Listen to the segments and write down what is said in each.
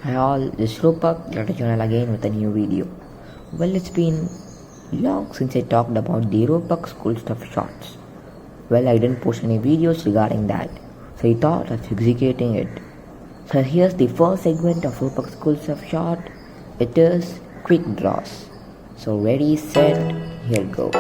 Hi all, this is Rupak, let us join again with a new video. Well, it's been long since I talked about the Rupaks cool stuff shorts. Well, I didn't post any videos regarding that, so I thought of executing it. So here's the first segment of Rupaks cool stuff short. It is quick draws. So ready, set, here goes.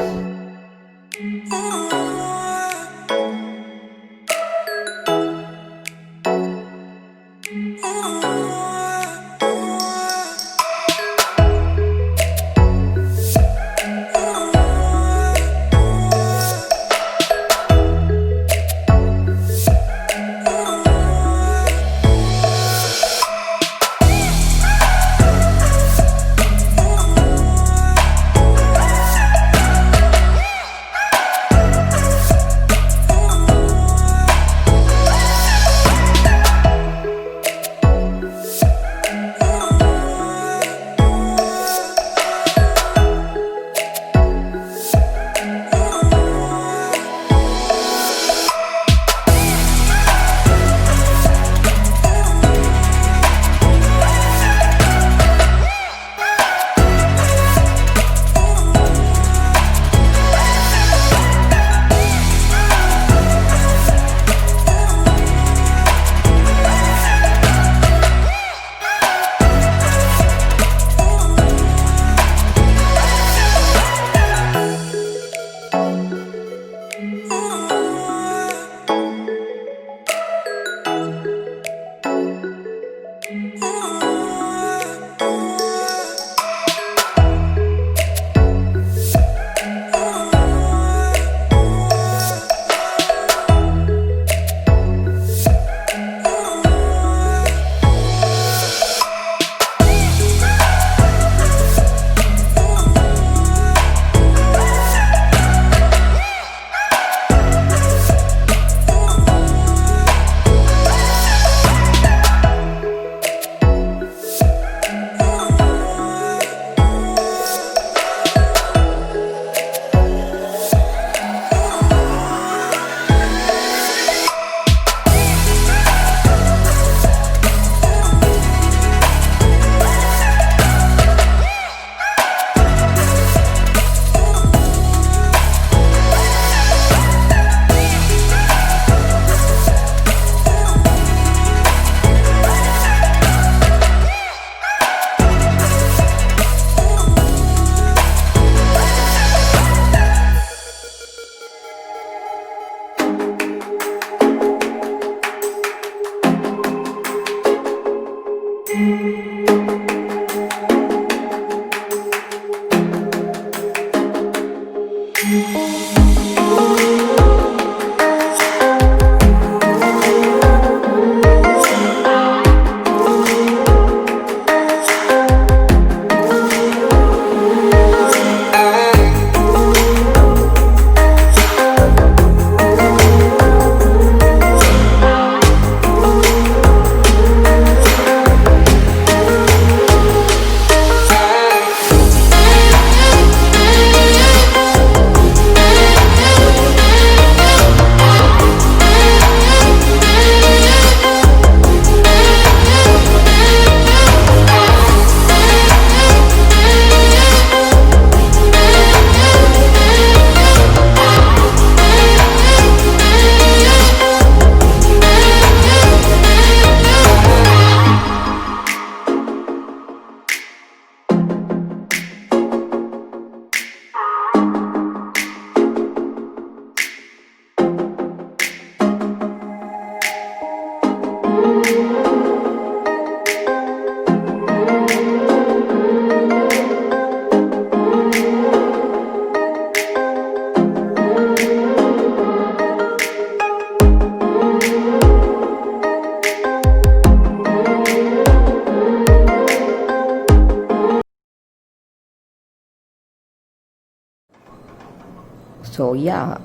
So yeah,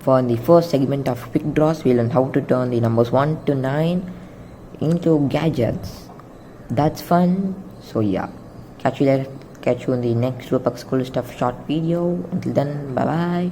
for the first segment of quick draws, we learn how to turn the numbers 1 to 9 into gadgets. That's fun. So yeah, catch you in the next Rupaks cool stuff short video. Until then, bye bye.